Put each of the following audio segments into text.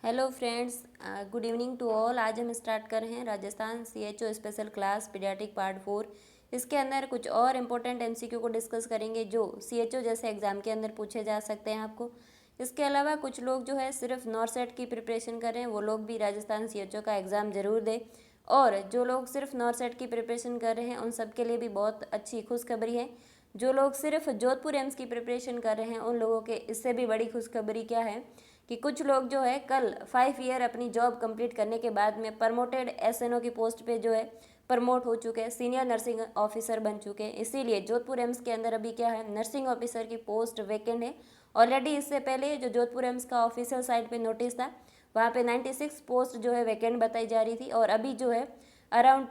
Hello friends, good evening to all. आज हम start कर रहे हैं Rajasthan CHO special class paediatric part 4। इसके अंदर कुछ और इम्पोर्टेंट एमसीक्यू को डिस्कस करेंगे जो सीएचओ जैसे एग्ज़ाम के अंदर पूछे जा सकते हैं आपको। इसके अलावा कुछ लोग जो है सिर्फ नॉर्सेट की प्रिपरेशन कर रहे हैं, वो लोग भी राजस्थान सीएचओ का एग्ज़ाम ज़रूर दें। और जो लोग सिर्फ नॉर्सेट की प्रिपरेशन कर रहे हैं उन सब के लिए भी बहुत अच्छी खुशखबरी है। जो लोग सिर्फ जोधपुर एम्स की प्रिपरेशन कर रहे हैं उन लोगों के इससे भी बड़ी खुशखबरी क्या है कि कुछ लोग जो है कल 5 ईयर अपनी जॉब कंप्लीट करने के बाद में प्रमोटेड एसएनओ की पोस्ट पे जो है प्रमोट हो चुके हैं, सीनियर नर्सिंग ऑफिसर बन चुके हैं। इसीलिए जोधपुर एम्स के अंदर अभी क्या है, नर्सिंग ऑफिसर की पोस्ट वैकेंट है। ऑलरेडी इससे पहले जो जोधपुर एम्स का ऑफिशियल साइट पे नोटिस था वहाँ पे 96 पोस्ट जो है वैकेंट बताई जा रही थी, और अभी जो है अराउंड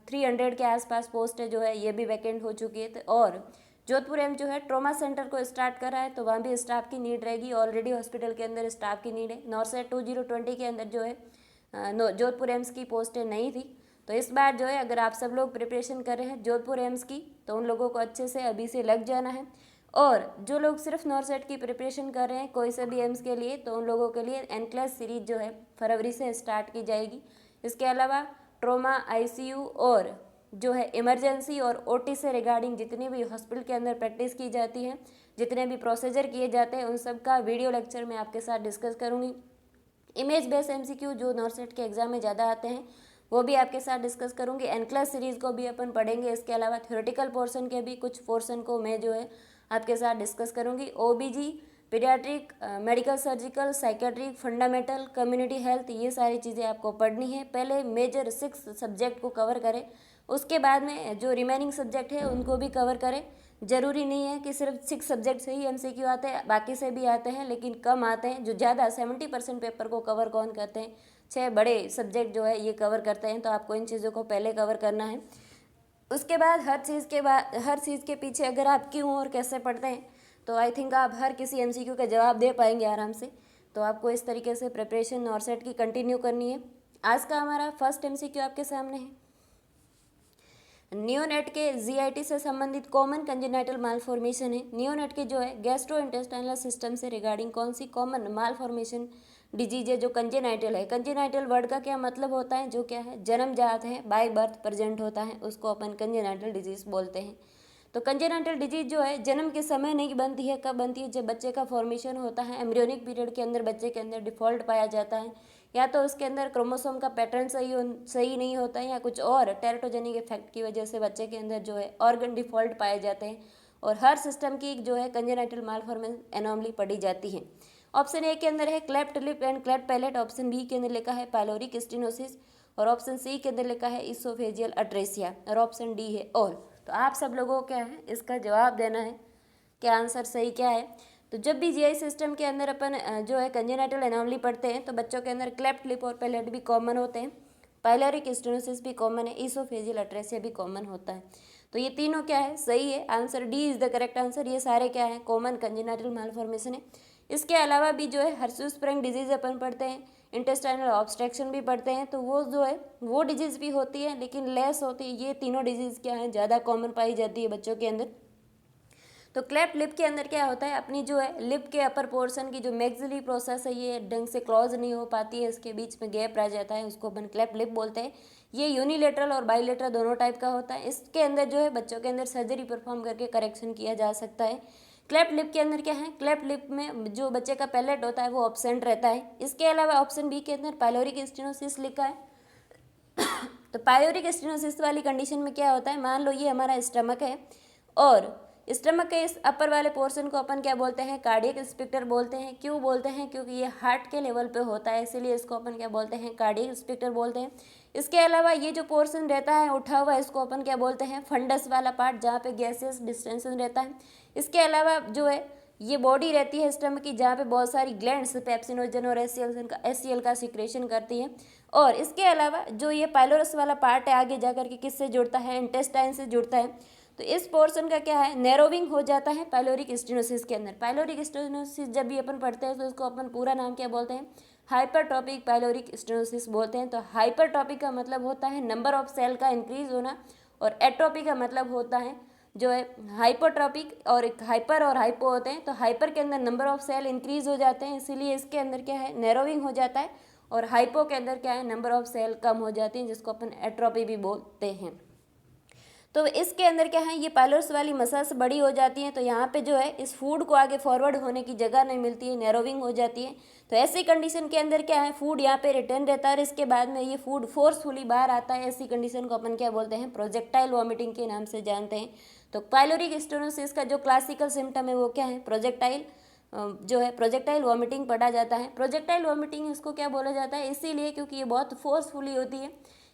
300 के आसपास पोस्ट जो है ये भी वैकेंट हो चुकी है। और जोधपुर एम्स जो है ट्रॉमा सेंटर को स्टार्ट कर रहा है, तो वहाँ भी स्टाफ की नीड रहेगी। ऑलरेडी हॉस्पिटल के अंदर स्टाफ की नीड है। नॉर्सेट 2020 के अंदर जो है जोधपुर एम्स की पोस्टें नहीं थी, तो इस बार जो है अगर आप सब लोग प्रिपरेशन कर रहे हैं जोधपुर एम्स की तो उन लोगों को अच्छे से अभी से लग जाना है। और जो लोग सिर्फ नॉर्सेट की प्रिपरेशन कर रहे हैं कोई से भी एम्स के लिए, तो उन लोगों के लिए एनक्लेस सीरीज जो है फरवरी से स्टार्ट की जाएगी। इसके अलावा ट्रोमा, आईसीयू और जो है इमरजेंसी और ओटी से रिगार्डिंग जितनी भी हॉस्पिटल के अंदर प्रैक्टिस की जाती है, जितने भी प्रोसीजर किए जाते हैं, उन सब का वीडियो लेक्चर मैं आपके साथ डिस्कस करूँगी। इमेज बेस्ड एमसीक्यू जो नॉर्सेट के एग्जाम में ज़्यादा आते हैं वो भी आपके साथ डिस्कस करूँगी। एनक्लास सीरीज़ को भी अपन पढ़ेंगे। इसके अलावा थ्योरेटिकल पोर्शन के भी कुछ पोर्शन को मैं जो है आपके साथ डिस्कस करूँगी। ओबीजी, paediatric, medical surgical, psychiatric, fundamental, community health, ये सारी चीज़ें आपको पढ़नी है। पहले मेजर 6 सब्जेक्ट को कवर करें, उसके बाद में जो रिमेनिंग सब्जेक्ट है उनको भी कवर करें। ज़रूरी नहीं है कि सिर्फ 6 सब्जेक्ट से ही एमसीक्यू आते हैं, बाकी से भी आते हैं, लेकिन कम आते हैं। जो ज़्यादा 70% पेपर को कवर कौन करते हैं, 6 बड़े सब्जेक्ट जो है ये कवर करते हैं, तो आपको इन चीज़ों को पहले कवर करना है। उसके बाद हर चीज़ के पीछे अगर आप क्यों और कैसे पढ़ते हैं तो आई थिंक आप हर किसी एमसीक्यू का जवाब दे पाएंगे आराम से। तो आपको इस तरीके से प्रिपरेशन नॉर्सेट की कंटिन्यू करनी है। आज का हमारा फर्स्ट एमसीक्यू आपके सामने है। नियोनेट के जीआईटी से संबंधित कॉमन कंजेनाइटल मालफॉर्मेशन है। नियोनेट के जो है गैस्ट्रो इंटेस्टाइनल सिस्टम से रिगार्डिंग कौन सी कॉमन मालफॉर्मेशन डिजीज है जो कंजेनाइटल है। कंजेनाइटल वर्ड का क्या मतलब होता है, जो क्या है जन्मजात है, बाय बर्थ प्रेजेंट होता है, उसको अपन कंजेनाइटल डिजीज बोलते हैं। तो कंजेनाइटल डिजीज जो है जन्म के समय नहीं बनती है, कब बनती है, जब बच्चे का फॉर्मेशन होता है एम्ब्रियोनिक पीरियड के अंदर बच्चे के अंदर डिफॉल्ट पाया जाता है, या तो उसके अंदर क्रोमोसोम का पैटर्न सही नहीं होता है, या कुछ और टेराटोजेनिक इफेक्ट की वजह से बच्चे के अंदर जो है ऑर्गन डिफॉल्ट पाए जाते हैं, और हर सिस्टम की जो है कंजेनाइटल मालफॉर्मेशन एनोमली पढ़ी जाती है। ऑप्शन ए के अंदर है cleft lip and cleft palate, option B के अंदर लिखा है पाइलोरिक स्टेनोसिस, और ऑप्शन सी के अंदर लिखा है इसोफेजियल अट्रेसिया, और ऑप्शन डी है ऑल। तो आप सब लोगों को क्या है इसका जवाब देना है, क्या आंसर सही क्या है। तो जब भी जीआई सिस्टम के अंदर अपन जो है कंजेनाइटल एनोमली पढ़ते हैं तो बच्चों के अंदर क्लेफ्ट लिप और पैलेट भी कॉमन होते हैं, पाइलोरिक स्टेनोसिस भी कॉमन है, इसोफेजियल अट्रेसिया भी कॉमन होता है। तो ये तीनों क्या है सही है, answer D is the correct answer. ये सारे क्या है कॉमन कंजेनाइटल मालफॉर्मेशन है। इसके अलावा भी जो है हर्सुस्प्रेंग डिजीज अपन पढ़ते हैं, इंटेस्टाइनल ऑब्स्ट्रक्शन भी पढ़ते हैं, तो वो जो है वो डिजीज़ भी होती है लेकिन लेस होती है। ये तीनों डिजीज़ क्या है ज़्यादा कॉमन पाई जाती है बच्चों के अंदर। तो क्लेफ्ट लिप के अंदर क्या होता है, अपनी जो है लिप के अपर पोर्शन की जो मैक्सिलरी प्रोसेस है ये ढंग से क्लोज नहीं हो पाती है, इसके बीच में गैप रह जाता है, उसको अपन क्लेफ्ट लिप बोलते हैं। ये यूनिलेटरल और बाइलेटरल दोनों टाइप का होता है। इसके अंदर जो है बच्चों के अंदर सर्जरी परफॉर्म करके करेक्शन किया जा सकता है। क्लेफ्ट लिप के अंदर क्या है, क्लेफ्ट लिप में जो बच्चे का पैलेट होता है वो ऑब्सेंट रहता है। इसके अलावा ऑप्शन बी के अंदर पाइलोरिक स्टेनोसिस लिखा है। तो पाइलोरिक स्टेनोसिस वाली कंडीशन में क्या होता है, मान लो ये हमारा स्टमक है, और स्टमक के इस अपर वाले पोर्शन को अपन क्या बोलते हैं, कार्डियक स्पिक्टर बोलते हैं। क्यों बोलते हैं, क्योंकि ये हार्ट के लेवल पे होता है, इसीलिए इसको अपन क्या बोलते हैं, कार्डियक स्पिक्टर बोलते हैं। इसके अलावा ये जो पोर्शन रहता है उठा हुआ, इसको अपन क्या बोलते हैं, फंडस वाला पार्ट, जहाँ पे गैसेस डिस्टेंशन रहता है। इसके अलावा जो है ये बॉडी रहती है स्टमक की, जहाँ पे बहुत सारी ग्लैंड्स पेप्सिनोजन और एससीएल का सिक्रेशन करती हैं। और इसके अलावा जो ये पाइलोरस वाला पार्ट है आगे जाकर के किससे जुड़ता है, इंटेस्टाइन से जुड़ता है। तो इस पोर्शन का क्या है, नैरोविंग हो जाता है पाइलोरिक स्टेनोसिस के अंदर। पाइलोरिक स्टेनोसिस जब भी अपन पढ़ते हैं तो इसको अपन पूरा नाम क्या बोलते हैं, हाइपरट्रॉपिक पाइलोरिक स्टेनोसिस बोलते हैं। तो हाइपरट्रॉपिक का मतलब होता है नंबर ऑफ सेल का इंक्रीज होना, और एट्रोपिक का मतलब होता है जो है हाइपोट्रॉपिक और एक हाइपर और हाइपो होते हैं। तो हाइपर के अंदर नंबर ऑफ सेल इंक्रीज हो जाते हैं, इसीलिए इसके अंदर क्या है नैरोविंग हो जाता है, और हाइपो के अंदर क्या है नंबर ऑफ सेल कम हो जाती हैं, जिसको अपन एट्रोपी भी बोलते हैं। तो इसके अंदर क्या है ये पाइलोस वाली मसल्स बड़ी हो जाती हैं, तो यहाँ पे जो है इस फूड को आगे फॉरवर्ड होने की जगह नहीं मिलती है, नैरोविंग हो जाती है। तो ऐसी कंडीशन के अंदर क्या है फूड यहाँ पे रिटर्न रहता है और इसके बाद में ये फूड फोर्सफुली बाहर आता है। ऐसी कंडीशन को अपन क्या बोलते हैं प्रोजेक्टाइल वॉमिटिंग के नाम से जानते हैं। तो पाइलोरिक स्टेनोसिस का जो क्लासिकल सिम्टम है वो क्या है प्रोजेक्टाइल जो है प्रोजेक्टाइल वॉमिटिंग पढ़ा जाता है। प्रोजेक्टाइल वॉमिटिंग इसको क्या बोला जाता है इसीलिए क्योंकि ये बहुत फोर्सफुली होती है।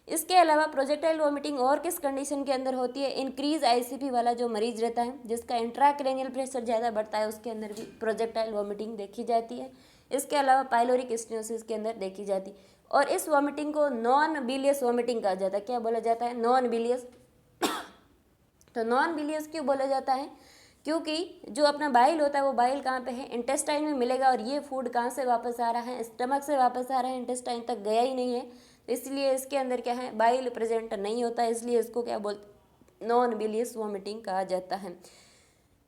इसके अलावा प्रोजेक्टाइल वॉमिटिंग और किस कंडीशन के अंदर होती है इंक्रीज आईसीपी वाला जो मरीज रहता है जिसका इंट्राक्रैनियल प्रेशर ज़्यादा बढ़ता है उसके अंदर भी प्रोजेक्टाइल वॉमिटिंग देखी जाती है। इसके अलावा पाइलोरिक स्टेनोसिस के अंदर देखी जाती है। और इस वॉमिटिंग को नॉन बिलियस वॉमिटिंग कहा जाता है। क्या बोला जाता है नॉन बिलियस। तो नॉन बिलियस क्यों बोला जाता है क्योंकि जो अपना बाइल होता है वो बाइल कहाँ पे है इंटेस्टाइन में मिलेगा, और ये फूड कहाँ से वापस आ रहा है स्टमक से वापस आ रहा है, इंटेस्टाइन तक गया ही नहीं है, तो इसलिए इसके अंदर क्या है बाइल प्रेजेंट नहीं होता है, इसलिए इसको क्या बोलते नॉन बिलियस वॉमिटिंग कहा जाता है।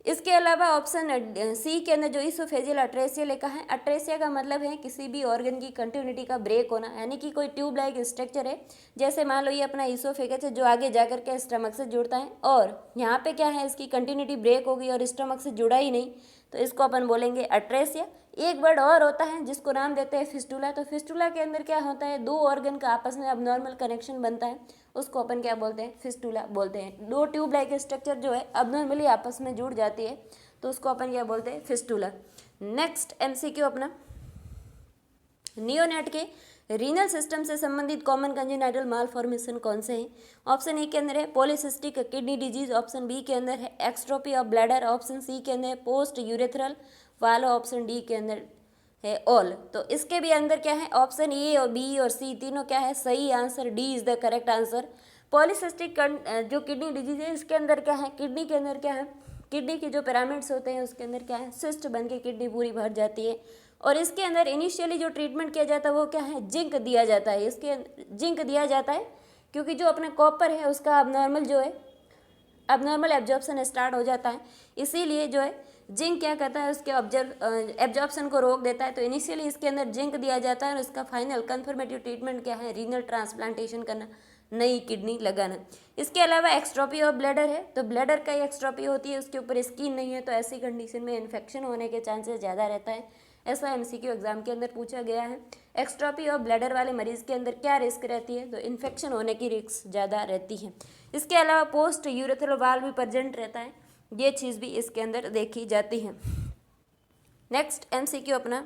इसके अलावा ऑप्शन सी के अंदर जो इसोफेजियल अट्रेसिया लिखा है, अट्रेसिया का मतलब है किसी भी ऑर्गन की कंटिन्यूटी का ब्रेक होना, यानी कि कोई ट्यूब लाइक स्ट्रक्चर है, जैसे मान लो ये अपना इसोफेगस है जो आगे जाकर के स्टमक से जुड़ता है, और यहाँ पे क्या है इसकी कंटिन्यूटी ब्रेक हो गई और स्टमक से जुड़ा ही नहीं, तो इसको अपन बोलेंगे अट्रेसिया। एक वर्ड और होता है जिसको नाम देते हैं फिस्टुला। तो फिस्टुला के अंदर क्या होता है दो ऑर्गन का आपस में अबनॉर्मल कनेक्शन बनता है, उसको अपन क्या बोलते हैं फिस्टुला बोलते हैं। दो ट्यूब लाइक स्ट्रक्चर जो है अबनॉर्मली आपस में जुड़ जाती है तो उसको अपन क्या बोलते हैं फिस्टुला। नेक्स्ट एमसीक्यू अपना नियोनेट के रीनल सिस्टम से संबंधित कॉमन कंजेनाइटल मालफॉर्मेशन कौन से हैं। ऑप्शन ए के अंदर है polycystic kidney disease, option B के अंदर है exstrophy of bladder, option C के अंदर है post urethral valves, option D के अंदर है ऑल। तो इसके भी अंदर क्या है ऑप्शन ए और बी और सी तीनों क्या है सही answer, D is the correct answer. Polycystic जो किडनी डिजीज है इसके अंदर क्या है किडनी के अंदर क्या है किडनी के जो पिरामिड्स होते हैं उसके अंदर क्या है सिस्ट बन के किडनी पूरी भर जाती है, और इसके अंदर इनिशियली जो ट्रीटमेंट किया जाता है वो क्या है जिंक दिया जाता है। इसके जिंक दिया जाता है क्योंकि जो अपना कॉपर है उसका अबनॉर्मल जो है अबनॉर्मल एब्जॉर्प्शन स्टार्ट हो जाता है, इसीलिए जो है जिंक क्या करता है उसके एब्जॉर्प्शन को रोक देता है। तो इनिशियली इसके अंदर जिंक दिया जाता है और इसका फाइनल कंफर्मेटिव ट्रीटमेंट क्या है रीनल ट्रांसप्लांटेशन करना, नई किडनी लगाना। इसके अलावा एक्स्ट्रोपी ऑफ ब्लैडर है, तो ब्लैडर का ही एक्स्ट्रोपी होती है उसके ऊपर स्किन नहीं है, तो ऐसी कंडीशन में इन्फेक्शन होने के चांसेस ज़्यादा रहता है। ऐसा एमसीक्यू एग्जाम के अंदर पूछा गया है। एक्स्ट्रोपी ऑफ ब्लैडर वाले मरीज के अंदर क्या रिस्क रहती है, तो इन्फेक्शन होने की रिस्क ज़्यादा रहती है। इसके अलावा पोस्ट यूरेथ्रल वाल्व भी प्रेजेंट रहता है, ये चीज़ भी इसके अंदर देखी जाती है। नेक्स्ट एमसीक्यू अपना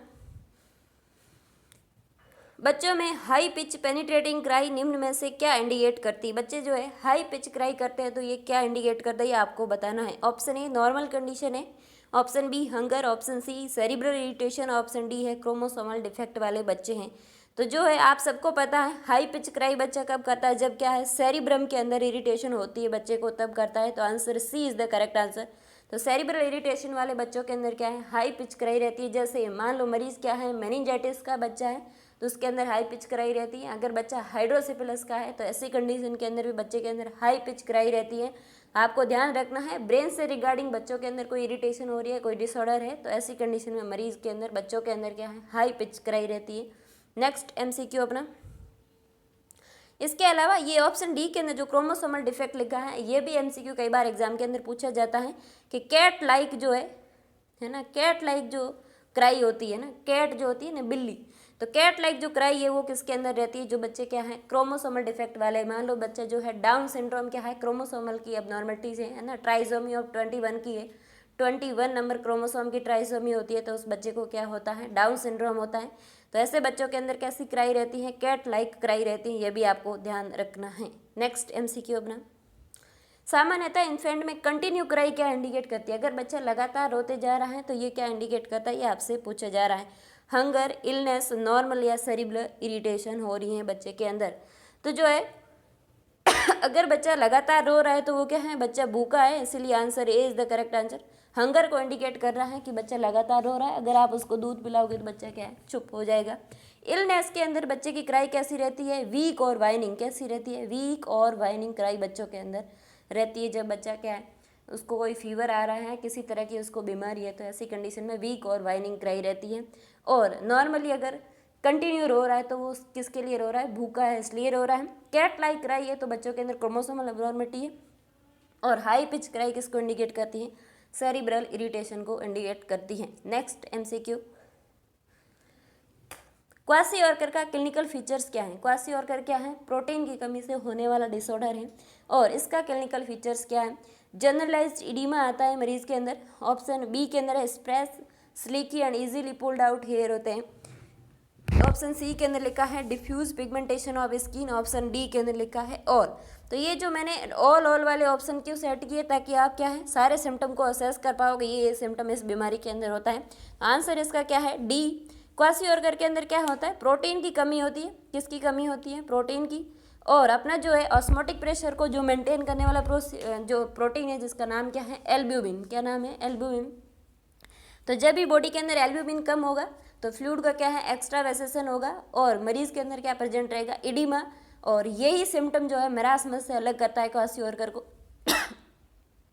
बच्चों में हाई पिच पेनिट्रेटिंग क्राई निम्न में से क्या इंडिकेट करती है। बच्चे जो है हाई पिच क्राई करते हैं तो ये क्या इंडिकेट करता है ये आपको बताना है। ऑप्शन ए नॉर्मल कंडीशन है, option B hunger, option C cerebral irritation, option D है क्रोमोसोमल डिफेक्ट वाले बच्चे हैं। तो जो है आप सबको पता है हाई पिच क्राई बच्चा कब करता है जब क्या है सेरिब्रम के अंदर इरिटेशन होती है बच्चे को तब करता है, तो answer C is the correct answer. तो सेरिब्रल इरिटेशन वाले बच्चों के अंदर क्या है हाई पिच क्राई रहती है। जैसे मान लो मरीज़ क्या है मेनिंजाइटिस का बच्चा है तो उसके अंदर हाई पिच क्राई रहती है। अगर बच्चा हाइड्रोसिफिलस का है तो ऐसी कंडीशन के अंदर भी बच्चे के अंदर हाई पिच क्राई रहती है। आपको ध्यान रखना है ब्रेन से रिगार्डिंग बच्चों के अंदर कोई इरिटेशन हो रही है कोई डिसऑर्डर है तो ऐसी कंडीशन में मरीज़ के अंदर बच्चों के अंदर क्या है हाई पिच क्राई रहती है। नेक्स्ट एमसीक्यू अपना इसके अलावा ये ऑप्शन डी के अंदर जो क्रोमोसोमल डिफेक्ट लिखा है ये भी एमसीक्यू कई बार एग्जाम के अंदर पूछा जाता है कि कैट लाइक जो है ना कैट लाइक जो क्राई होती है ना कैट जो होती है ना बिल्ली, तो कैट लाइक जो क्राई है वो किसके अंदर रहती है जो बच्चे क्या है क्रोमोसोमल डिफेक्ट वाले। मान लो बच्चा जो है डाउन सिंड्रोम क्या है क्रोमोसोमल की एबनॉर्मलिटीज है ना, ट्राइसोमी ऑफ 21 की है, 21 नंबर क्रोमोसोम की ट्राइसोमी होती है तो उस बच्चे को क्या होता है डाउन सिंड्रोम होता है। तो ऐसे बच्चों के अंदर कैसी क्राई रहती है कैट लाइक क्राई रहती है, ये भी आपको ध्यान रखना है। नेक्स्ट एमसीक्यू अपना सामान्यतः इन्फेंट में कंटिन्यू क्राई क्या इंडिकेट करती है। अगर बच्चा लगातार रोते जा रहा है तो ये क्या इंडिकेट करता है ये आपसे पूछा जा रहा है। हंगर, इलनेस, नॉर्मल या सेरिब्रल इरिटेशन हो रही है बच्चे के अंदर। तो जो है अगर बच्चा लगातार रो रहा है तो वो क्या है बच्चा भूखा है, इसीलिए answer A is the correct answer. Hunger को इंडिकेट कर रहा है कि बच्चा लगातार रो रहा है, अगर आप उसको दूध पिलाओगे तो बच्चा क्या है चुप हो जाएगा। इलनेस के अंदर बच्चे की क्राई कैसी रहती है वीक और वाइनिंग, कैसी रहती है वीक और वाइनिंग क्राई बच्चों के अंदर रहती है जब बच्चा क्या है उसको कोई फीवर आ रहा है, किसी तरह की उसको बीमारी है, तो ऐसी कंडीशन में वीक और वाइनिंग क्राई रहती है। और नॉर्मली अगर कंटिन्यू रो रहा है तो वो किसके लिए रो रहा है, भूखा है इसलिए रो रहा है। कैट लाइक क्राई है तो बच्चों के अंदर क्रोमोसोमल एब्नॉर्मलिटी है। और हाई पिच क्राई किसको इंडिकेट करती है, सेरिब्रल इरिटेशन को इंडिकेट करती है। नेक्स्ट एमसीक्यू, क्वासी-ऑर्कर का क्लिनिकल फीचर्स क्या है। क्वासी-ऑर्कर क्या है, प्रोटीन की कमी से होने वाला डिसऑर्डर है और इसका क्लिनिकल फीचर्स क्या है, जनरलाइज्ड इडीमा आता है मरीज के अंदर। ऑप्शन बी के अंदर है sparse, silky and easily pulled out hair होते हैं। ऑप्शन सी के अंदर लिखा है diffuse pigmentation of skin. Option D के अंदर लिखा है ऑल। तो ये जो मैंने ऑल वाले ऑप्शन क्यों सेट किए, ताकि आप क्या है सारे सिम्टम को असेस कर पाओगे, ये सिम्टम इस बीमारी के अंदर होता है। आंसर इसका क्या है, डी। क्वासी-ऑर्कर के अंदर क्या होता है, प्रोटीन की कमी होती है। किसकी कमी होती है, प्रोटीन की। और अपना जो है ऑस्मोटिक प्रेशर को जो मेंटेन करने वाला जो प्रोटीन है जिसका नाम क्या है, एल्ब्यूमिन। क्या नाम है, एल्ब्यूमिन। तो जब भी बॉडी के अंदर एल्ब्यूमिन कम होगा तो फ्लूइड का क्या है, एक्स्ट्रा वेसेशन होगा और मरीज के अंदर क्या प्रेजेंट रहेगा, इडीमा। और यही सिम्टम जो है मेरास्मस से अलग करता है क्वासी-ऑर्कर को।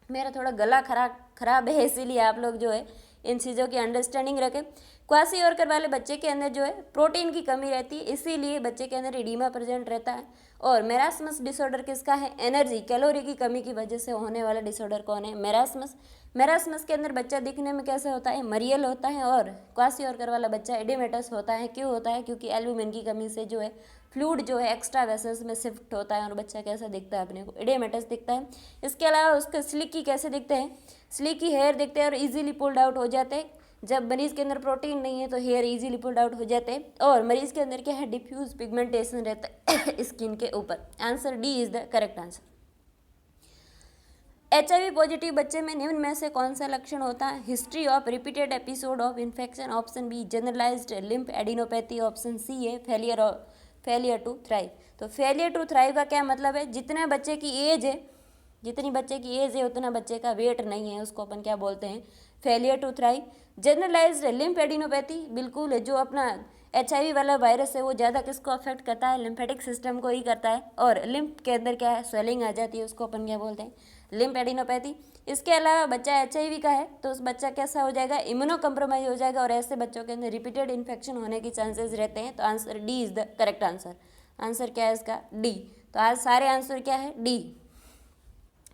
मेरा थोड़ा गला खराब है, इसीलिए आप लोग जो है इन चीज़ों की अंडरस्टैंडिंग रखें। क्वासी-ऑर्कर वाले बच्चे के अंदर जो है प्रोटीन की कमी रहती है, इसीलिए बच्चे के अंदर इडीमा प्रेजेंट रहता है। और मेरास्मस डिसऑर्डर किसका है, एनर्जी कैलोरी की कमी की वजह से होने वाला डिसऑर्डर कौन है, मेरास्मस। मेरास्मस के अंदर बच्चा दिखने में कैसे होता है, मरियल होता है। और क्वासी-ऑर्कर वाला बच्चा एडिमेटस होता है। क्यों होता है, क्योंकि एल्ब्यूमिन की कमी से जो है फ्लूइड जो है एक्स्ट्रा वेसल्स में शिफ्ट होता है और बच्चा कैसा दिखता है, अपने को एडिमेटस दिखता है। इसके अलावा उसके स्लीकी कैसे दिखते हैं, स्लीकी हेयर दिखते हैं और इजीली पुल्ड आउट हो जाते हैं। जब मरीज के अंदर प्रोटीन नहीं है तो हेयर इजीली पुल्ड आउट हो जाते हैं। और मरीज के अंदर क्या है, डिफ्यूज पिगमेंटेशन रहता है स्किन के ऊपर। Answer D is the correct answer. HIV positive बच्चे में निम्न में से कौन सा लक्षण होता है, history of repeated episode of infection. Option B generalised lymph adenopathy. Option C है फेलियर टू थ्राइव। तो फेलियर टू थ्राइव का क्या मतलब है, जितने बच्चे की एज है, जितनी बच्चे की एज है उतना बच्चे का वेट नहीं है, उसको अपन क्या बोलते हैं, failure to thrive. Generalised lymph adenopathy बिल्कुल है, जो अपना HIV वाला वायरस है वो ज़्यादा किसको अफेक्ट करता है, लिम्फेटिक सिस्टम को ही करता है। और लिम्फ के अंदर क्या है, स्वेलिंग आ जाती है, उसको अपन क्या बोलते हैं, लिम्फ एडिनोपैथी। इसके अलावा बच्चा HIV का है तो उस बच्चा कैसा हो जाएगा, इम्यूनो कम्प्रोमाइज हो जाएगा और ऐसे बच्चों के अंदर रिपीटेड इन्फेक्शन होने की चांसेस रहते हैं। तो answer D is the correct answer. Answer क्या है इसका, डी। तो आज सारे आंसर क्या है, डी।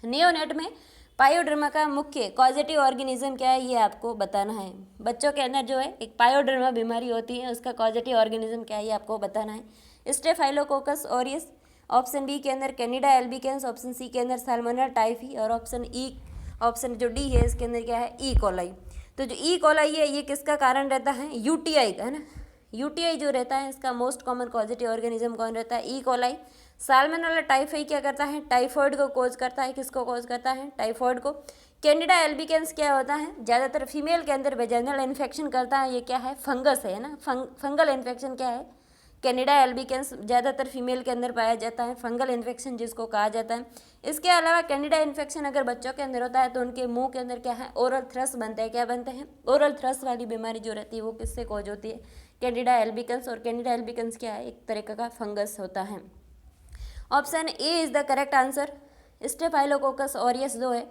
नियोनेट में पायोडर्मा का मुख्य कॉजेटिव ऑर्गेनिज्म क्या है, ये आपको बताना है। बच्चों के अंदर जो है एक पायोडर्मा बीमारी होती है, उसका कॉजेटिव ऑर्गेनिज्म क्या है ये आपको बताना है। Staphylococcus aureus. ऑप्शन बी के अंदर कैनिडा एल्बिकेंस। ऑप्शन सी के अंदर साल्मोनेला टाइफी। और ऑप्शन जो डी है इसके अंदर क्या है, ई कोलाई। तो जो ई कोलाई है ये किसका कारण रहता है, UTI का है ना। UTI जो रहता है इसका मोस्ट कॉमन पॉजिटिव ऑर्गेनिज्म कौन रहता है, ई कोलाई। साल्मोनेला टाइफी क्या करता है, टाइफॉइड को कोज करता है। किसको कोज करता है, टाइफॉइड को। कैंडिडा एल्बिकेंस क्या होता है, ज़्यादातर फीमेल के अंदर वेजाइनल इन्फेक्शन करता है, ये क्या है, फंगस है ना। फंगल इन्फेक्शन क्या है, कैंडिडा एल्बिकेंस ज़्यादातर फीमेल के अंदर पाया जाता है, फंगल इन्फेक्शन जिसको कहा जाता है। इसके अलावा कैंडिडा इन्फेक्शन अगर बच्चों के अंदर होता है तो उनके मुंह के अंदर क्या है, ओरल थ्रस बनते हैं। क्या बनते हैं, ओरल थ्रस वाली बीमारी जो रहती है वो किससे कोज होती है, कैंडिडा एल्बिकेंस। और कैंडिडा एल्बिकेंस क्या है, एक तरह का फंगस होता है। Option A is the correct answer. Staphylococcus aureus जो है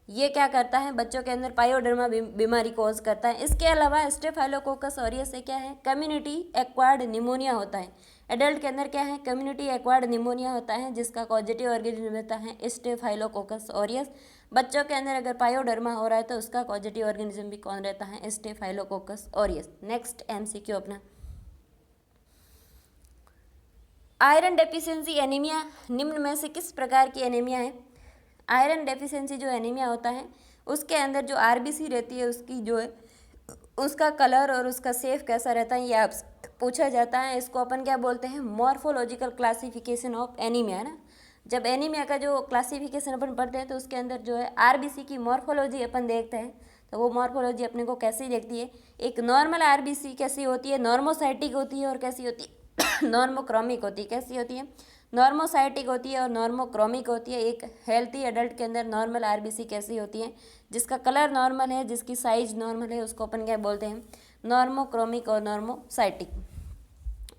ये क्या करता है, बच्चों के अंदर पायोडर्मा बीमारी कोज करता है। इसके अलावा स्टेफाइलोकोकस ऑरियस से क्या है, कम्युनिटी एक्वायर्ड निमोनिया होता है। एडल्ट के अंदर क्या है, कम्युनिटी एक्वायर्ड निमोनिया होता है, जिसका पॉजिटिव ऑर्गेनिज्म रहता है स्टेफाइलोकोकस ऑरियस। बच्चों के अंदर अगर पायोडर्मा हो रहा है तो उसका पॉजिटिव ऑर्गेनिज्म भी कौन रहता है, स्टेफाइलोकोकस ऑरियस। नेक्स्ट MCQ अपना, आयरन डेफिशिएंसी एनीमिया निम्न में से किस प्रकार की एनीमिया है। आयरन डेफिशिएंसी जो एनीमिया होता है उसके अंदर जो RBC रहती है उसकी जो है उसका कलर और उसका शेप कैसा रहता है ये आप पूछा जाता है। इसको अपन क्या बोलते हैं, मॉर्फोलॉजिकल क्लासिफिकेशन ऑफ एनीमिया है ना। जब एनीमिया का जो क्लासिफिकेशन अपन पढ़ते हैं तो उसके अंदर जो है RBC की मॉर्फोलॉजी अपन देखते हैं। तो वो मॉर्फोलॉजी अपने को कैसी देखती है, एक नॉर्मल RBC कैसी होती है, नॉर्मोसाइटिक होती है और कैसी होती है नॉर्मोक्रोमिक होती है। कैसी होती है, नॉर्मोसाइटिक होती है और नॉर्मोक्रोमिक होती है। एक हेल्थी एडल्ट के अंदर नॉर्मल RBC कैसी होती है, जिसका कलर नॉर्मल है, जिसकी साइज नॉर्मल है, उसको अपन क्या बोलते हैं, नॉर्मोक्रोमिक और नॉर्मोसाइटिक।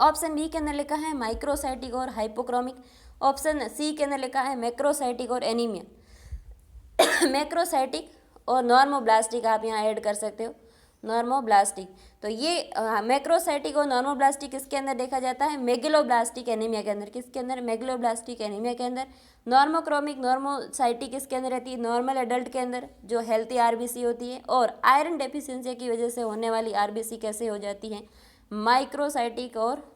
ऑप्शन बी के अंदर लिखा है माइक्रोसाइटिक और हाइपोक्रोमिक। ऑप्शन सी के अंदर लिखा है मैक्रोसाइटिक और एनीमिया। मैक्रोसाइटिक और नॉर्मोब्लास्टिक आप यहाँ ऐड कर सकते हो, नॉर्मोब्लास्टिक। तो ये मैक्रोसाइटिक और नॉर्मोब्लास्टिक किसके अंदर देखा जाता है? मेगलोब्लास्टिक एनीमिया के अंदर। किसके अंदर? मेगलोब्लास्टिक एनीमिया के अंदर। नॉर्मोक्रोमिक नॉर्मोसाइटिक किसके अंदर रहती है? नॉर्मल एडल्ट के अंदर, जो हेल्थी आरबीसी होती है। और आयरन डेफिशिएंसी की वजह से होने वाली आरबीसी कैसे हो जाती है? माइक्रोसाइटिक और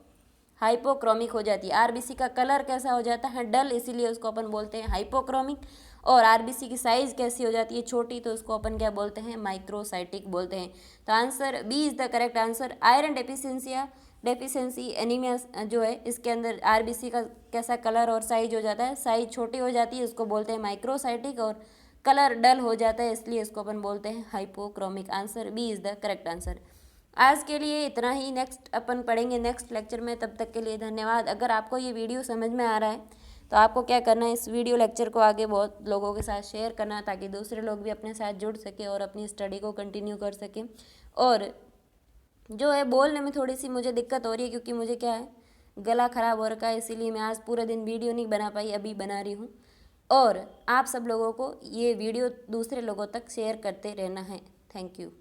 हाइपोक्रोमिक हो जाती है। आरबीसी का कलर कैसा हो जाता है? डल, इसीलिए उसको अपन बोलते हैं हाइपोक्रोमिक। और आरबीसी की साइज कैसी हो जाती है? छोटी, तो उसको अपन क्या बोलते हैं? माइक्रोसाइटिक बोलते हैं। तो answer B is the correct answer. Iron deficiency anaemia जो है, इसके अंदर आरबीसी का कैसा कलर और साइज हो जाता है? साइज छोटी हो जाती है, उसको बोलते हैं माइक्रोसाइटिक। और कलर डल हो जाता है, इसलिए इसको अपन बोलते हैं hypochromic. Answer B is the correct answer. आज के लिए इतना ही, नेक्स्ट अपन पढ़ेंगे नेक्स्ट लेक्चर में। तब तक के लिए धन्यवाद। अगर आपको ये वीडियो समझ में आ रहा है तो आपको क्या करना है, इस वीडियो लेक्चर को आगे बहुत लोगों के साथ शेयर करना, ताकि दूसरे लोग भी अपने साथ जुड़ सके और अपनी स्टडी को कंटिन्यू कर सकें। और जो है बोलने में थोड़ी सी मुझे दिक्कत हो रही है, क्योंकि मुझे क्या है, गला ख़राब हो रखा है, इसीलिए मैं आज पूरे दिन वीडियो नहीं बना पाई, अभी बना रही हूँ। और आप सब लोगों को ये वीडियो दूसरे लोगों तक शेयर करते रहना है। Thank you.